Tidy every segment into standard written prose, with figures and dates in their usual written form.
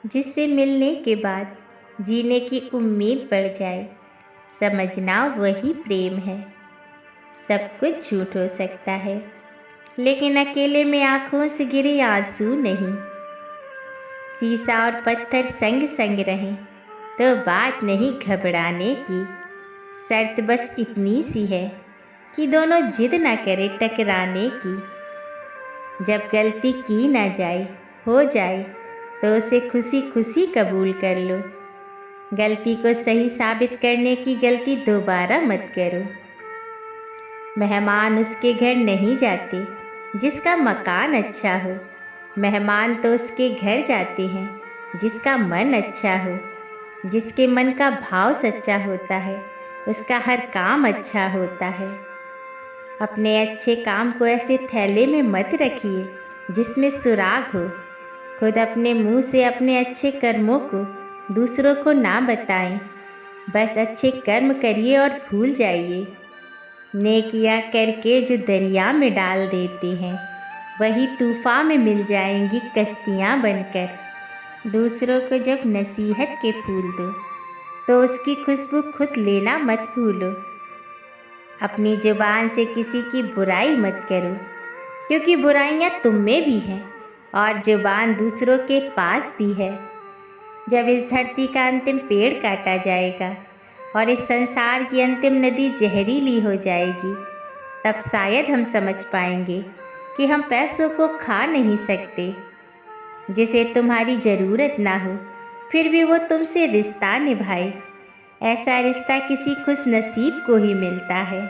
जिससे मिलने के बाद जीने की उम्मीद बढ़ जाए, समझना वही प्रेम है। सब कुछ झूठ हो सकता है, लेकिन अकेले में आंखों से गिरे आंसू नहीं। शीशा और पत्थर संग संग रहें तो बात नहीं घबराने की। शर्त बस इतनी सी है कि दोनों जिद ना करें टकराने की। जब गलती की ना जाए, हो जाए, तो उसे खुशी खुशी कबूल कर लो। गलती को सही साबित करने की गलती दोबारा मत करो। मेहमान उसके घर नहीं जाते जिसका मकान अच्छा हो। मेहमान तो उसके घर जाते हैं जिसका मन अच्छा हो। जिसके मन का भाव सच्चा होता है, उसका हर काम अच्छा होता है। अपने अच्छे काम को ऐसे थैले में मत रखिए जिसमें सुराग हो। खुद अपने मुंह से अपने अच्छे कर्मों को दूसरों को ना बताएं। बस अच्छे कर्म करिए और भूल जाइए। नेकियां करके जो दरिया में डाल देते हैं, वही तूफान में मिल जाएंगी कश्तियाँ बनकर। दूसरों को जब नसीहत के फूल दो, तो उसकी खुशबू खुद लेना मत भूलो। अपनी जुबान से किसी की बुराई मत करो, क्योंकि बुराइयां तुम में भी हैं और जुबान दूसरों के पास भी है। जब इस धरती का अंतिम पेड़ काटा जाएगा और इस संसार की अंतिम नदी जहरीली हो जाएगी, तब शायद हम समझ पाएंगे कि हम पैसों को खा नहीं सकते। जिसे तुम्हारी ज़रूरत ना हो, फिर भी वो तुमसे रिश्ता निभाए, ऐसा रिश्ता किसी खुश नसीब को ही मिलता है।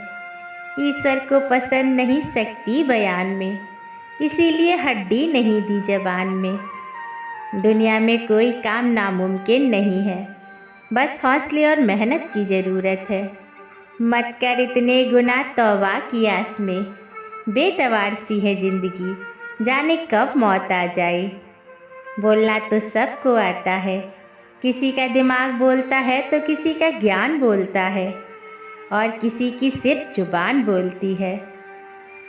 ईश्वर को पसंद नहीं सकती बयान में, इसीलिए हड्डी नहीं दी जबान में। दुनिया में कोई काम नामुमकिन नहीं है, बस हौसले और मेहनत की ज़रूरत है। मत कर इतने गुनाह तौबा की आस में। बेतवार सी है ज़िंदगी, जाने कब मौत आ जाए। बोलना तो सबको आता है, किसी का दिमाग बोलता है तो किसी का ज्ञान बोलता है, और किसी की सिर्फ जुबान बोलती है।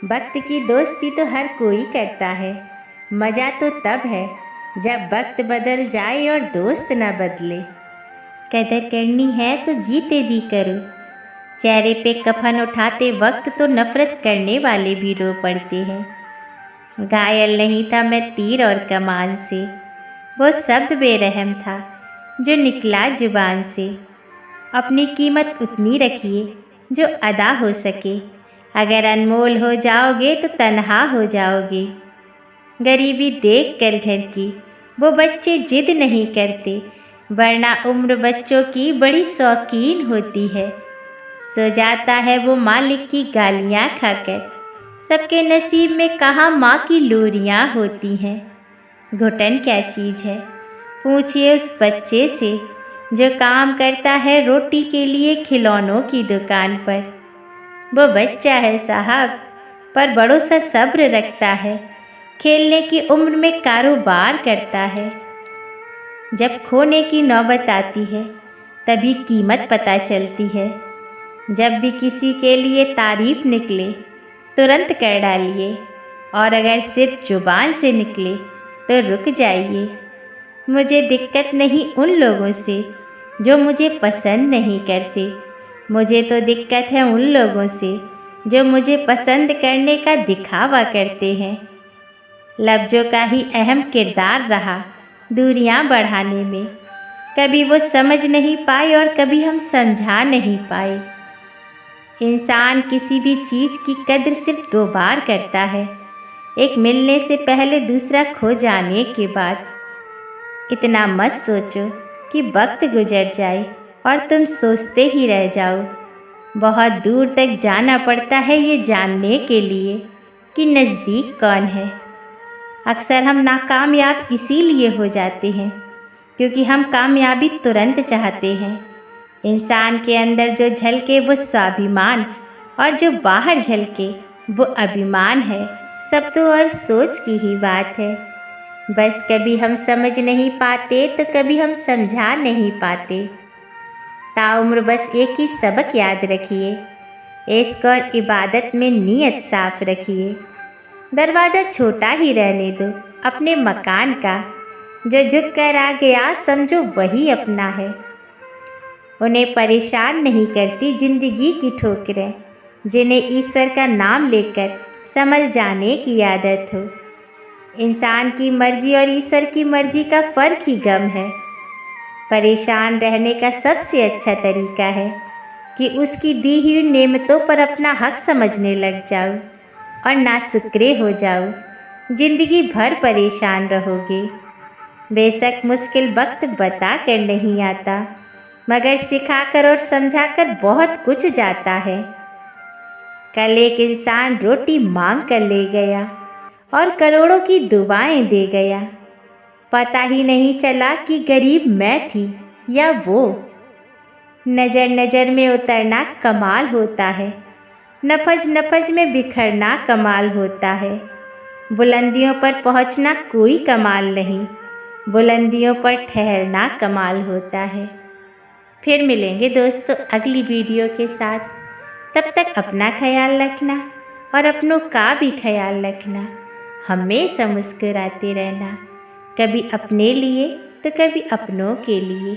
वक्त की दोस्ती तो हर कोई करता है, मज़ा तो तब है जब वक्त बदल जाए और दोस्त न बदले। कदर करनी है तो जीते जी करो। चेहरे पे कफन उठाते वक्त तो नफरत करने वाले भी रो पड़ते हैं। घायल नहीं था मैं तीर और कमान से, वो शब्द बेरहम था जो निकला जुबान से। अपनी कीमत उतनी रखिए जो अदा हो सके। अगर अनमोल हो जाओगे तो तन्हा हो जाओगे। गरीबी देख कर घर की वो बच्चे जिद नहीं करते, वरना उम्र बच्चों की बड़ी शौकीन होती है। सो जाता है वो मालिक की गालियाँ खाकर, सबके नसीब में कहाँ माँ की लोरियाँ होती हैं। घुटन क्या चीज़ है, पूछिए उस बच्चे से जो काम करता है रोटी के लिए खिलौनों की दुकान पर। वो बच्चा है साहब, पर बड़ों सा सब्र रखता है, खेलने की उम्र में कारोबार करता है। जब खोने की नौबत आती है, तभी कीमत पता चलती है। जब भी किसी के लिए तारीफ निकले, तुरंत कर डालिए, और अगर सिर्फ जुबान से निकले तो रुक जाइए। मुझे दिक्कत नहीं उन लोगों से जो मुझे पसंद नहीं करते, मुझे तो दिक्कत है उन लोगों से जो मुझे पसंद करने का दिखावा करते हैं। लफ्ज़ों का ही अहम किरदार रहा दूरियां बढ़ाने में। कभी वो समझ नहीं पाए और कभी हम समझा नहीं पाए। इंसान किसी भी चीज़ की कद्र सिर्फ 2 बार करता है, एक मिलने से पहले, दूसरा खो जाने के बाद। इतना मत सोचो कि वक्त गुजर जाए और तुम सोचते ही रह जाओ। बहुत दूर तक जाना पड़ता है ये जानने के लिए कि नज़दीक कौन है। अक्सर हम नाकामयाब इसीलिए हो जाते हैं क्योंकि हम कामयाबी तुरंत चाहते हैं। इंसान के अंदर जो झलके वो स्वाभिमान, और जो बाहर झलके वो अभिमान है। सब तो और सोच की ही बात है। बस कभी हम समझ नहीं पाते तो कभी हम समझा नहीं पाते। ताउम्र बस एक ही सबक याद रखिए, इश्क और इबादत में नीयत साफ रखिए। दरवाज़ा छोटा ही रहने दो अपने मकान का, जो झुक कर आ गया समझो वही अपना है। उन्हें परेशान नहीं करती जिंदगी की ठोकरें, जिन्हें ईश्वर का नाम लेकर संभल जाने की आदत हो। इंसान की मर्जी और ईश्वर की मर्जी का फ़र्क ही गम है। परेशान रहने का सबसे अच्छा तरीका है कि उसकी दी हुई नेमतों पर अपना हक समझने लग जाओ और नाशुक्रे हो जाओ। जिंदगी भर परेशान रहोगे। बेशक मुश्किल वक्त बता कर नहीं आता, मगर सिखाकर और समझाकर बहुत कुछ जाता है। कल एक इंसान रोटी मांग कर ले गया और करोड़ों की दुआएं दे गया। पता ही नहीं चला कि गरीब मैं थी या वो। नज़र नज़र में उतरना कमाल होता है, नफज नफज में बिखरना कमाल होता है। बुलंदियों पर पहुंचना कोई कमाल नहीं, बुलंदियों पर ठहरना कमाल होता है। फिर मिलेंगे दोस्तों अगली वीडियो के साथ। तब तक अपना ख्याल रखना और अपनों का भी ख्याल रखना। हमेशा मुस्कुराते रहना, कभी अपने लिए तो कभी अपनों के लिए।